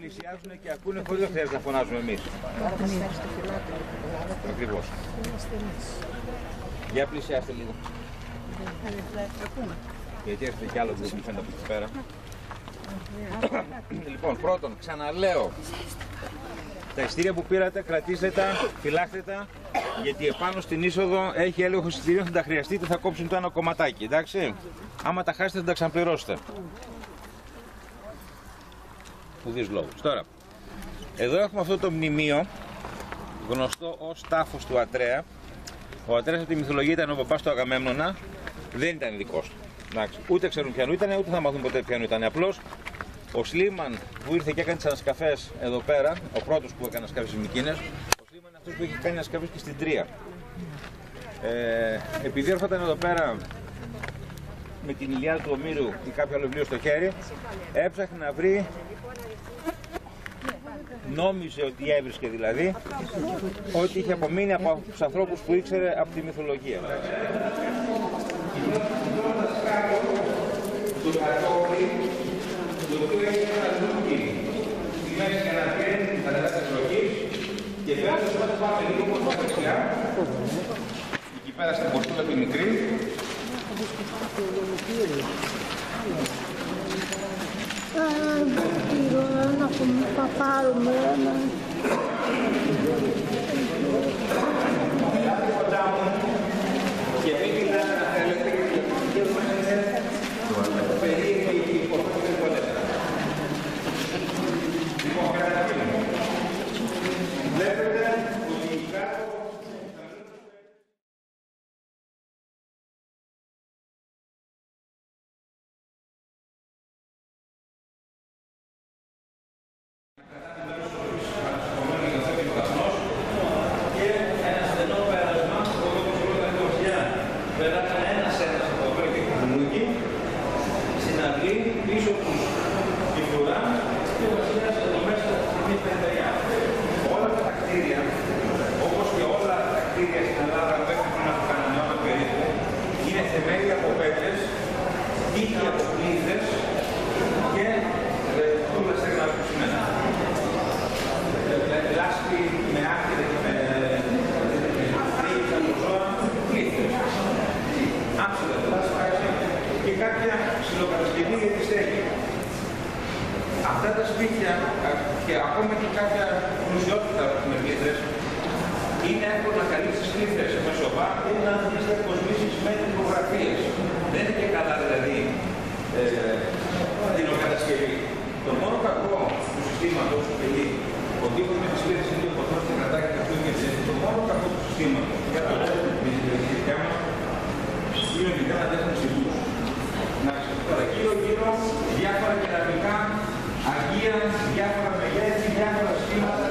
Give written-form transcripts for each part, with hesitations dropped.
πλησιάζουν και ακούνε χωρίς να χρειάζεται να φωνάζουμε εμείς. Ακριβώς. Για πλησιάστε λίγο. Γιατί έρχεται κι άλλο που φαίνεται από εκεί πέρα. Λοιπόν, πρώτον, ξαναλέω, τα εισιτήρια που πήρατε κρατήστε τα, φυλάχτε τα, γιατί επάνω στην είσοδο έχει έλεγχο εισιτηρίων, θα τα χρειαστείτε, θα κόψουν το ένα κομματάκι, εντάξει. Άμα τα χάσετε θα τα ξαναπληρώσετε. Ουδής λόγους. Τώρα, εδώ έχουμε αυτό το μνημείο, γνωστό ως τάφος του Ατρέα. Ο Ατρέας από τη μυθολογία ήταν ο παπάς του Αγαμέμνονα, δεν ήταν δικός του. Εντάξει. Ούτε ξέρουν ποιανού ήταν, ούτε θα μάθουν ποτέ ποιανού ήταν. Απλώς ο Σλίμαν που ήρθε και έκανε τις ανασκαφές εδώ πέρα, ο πρώτος που έκανε ανασκαφές στις Μυκήνες, ο Σλίμαν είναι αυτός που είχε κάνει ανασκαφές και στην Τρία. Επειδή έρχονταν εδώ πέρα με την Ηλιάδα του Ομήρου ή κάποιο άλλο βιβλίο στο χέρι, έψαχνε να βρει, νόμιζε ότι έβρισκε δηλαδή, ότι είχε απομείνει από τους ανθρώπους που ήξερε από τη μυθολογία. Το κατόφλι, το οποίο έχει ένα λούκι στη μέση για να πιένει την κατάσταση της λογής και πέρα όταν πάμε λίγο προς τα δεξιά, εκεί πέρα στην πορτούλα τη μικρή, να πάρουμε ένα. και μην μιλάτε να θέλετε και είναι περίεργη η υποχρέωση του ελεύθερα. Λοιπόν, καταρχήν, βλέπετε ότι κάτω αυτά τα σπίτια και ακόμα και κάποια πλουσιότητα με πλήθρες είναι εύκολο να καλύψει τις πλήθρες με σοβά ή να αντιμετωπίσει κοσμήσεις με τυπογραφίες. Δεν είναι και καλά δηλαδή την οκατασκευή. Το μόνο κακό του συστήματος, επειδή ο τύπος με τις πλήθρες είναι ο ποτός και κρατάει και αυτό και έτσι, το μόνο κακό του συστήματος για να βλέπουμε την δικαιολογία μας είναι ότι δεν αντέχουν συμπούς. Τώρα γύρω-γύρω διάφορα κεραμικά, αγία, διάφορα μεγέθη, διάφορα σχήματα.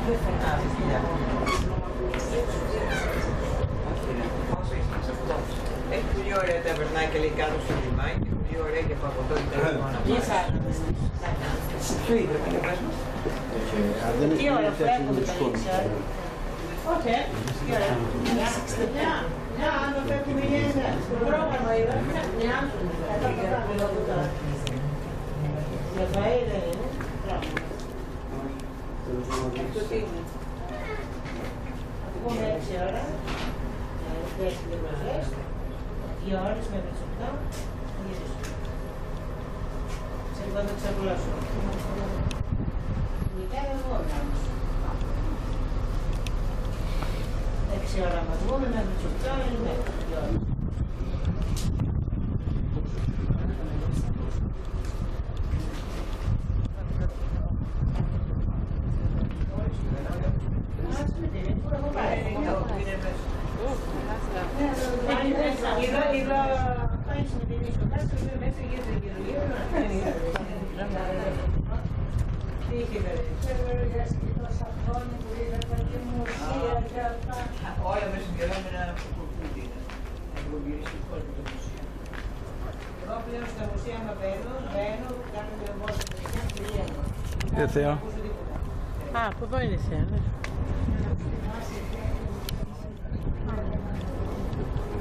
Έχει πολύ ωραία τα βερνάκια λέει κάτω στο λιμάνι και πολύ ωραία και παγωτό και τα λιμόνα. Ποιο είδε, πήγε πες μας. Τι ώρα που έχουμε τα λίξα. Όχι, τι ώρα. Μια, αν το έχουμε γίνει, στο πρόγραμμα είδα, μια, για φαΐ δεν είναι. Αυτό τι είναι. Θα πούμε 6 ώρα, 6 λεπτές, 2 ώρες με 7, γυρίσουμε. Σε λοιπόν θα ξαπλώσω. Μητέρα εγώ όμως. 6 ώρα μας βγούμε, μέχρι τις 8 είναι 2 ώρες. Όλα μέσα συγκεκριμένα από το κουρκούτι είναι. Από τον γυριστικό του το μουσείο. Εγώ πλέον στα μουσεία με μπαίνω, κάνω το εμβόλιο και βγαίνω. Θεό. Α, από εδώ είναι η θέα, ναι.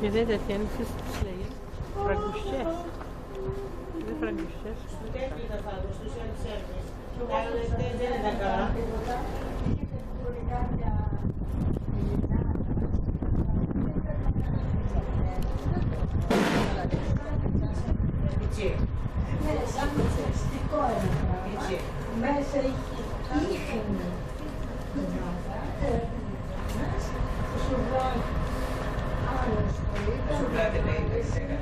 Και δεν τέτοια είναι, ξέρεις τι τους λέγει. Φραγκουσιές. Είναι φραγκουσιές. Στο τέτοιο θα φάγω, στους ελσέρβες. Άλλες δεν είναι καλά. Μέσα είχε Σου βράδυ λέει, δεν ξέρω.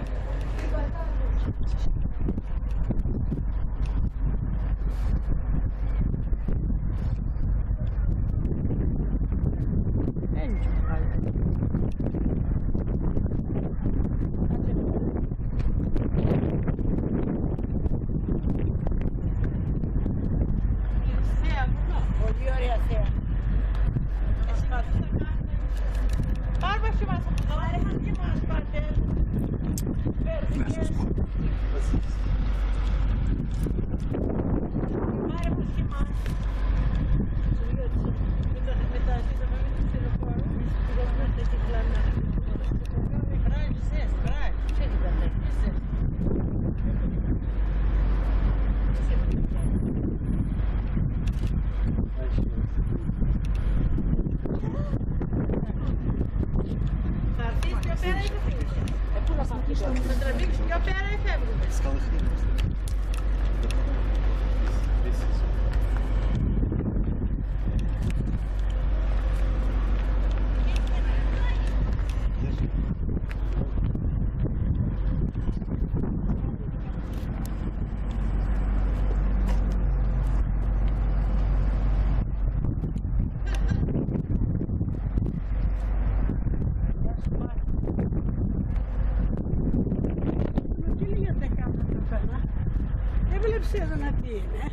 Πολύ ωραία θέα. Πάρουμε και μας από εδώ, έρχαν και μας πάτε. Βέρδικες. Πάρε μας και μας. Μετά ζήταμε με τους τηλεφόρους, πήγαμε μέσα και κλάμε. Μπράβο, σες, μπράβο. Τι είδατε, τι σες. Θα έρθεις πιο πέρα ή θα φύγεις. Πού να σταματήσουμε. Θα τραβήξεις πιο πέρα ή φεύγουμε. Έβλεψε εδώ να τι είναι.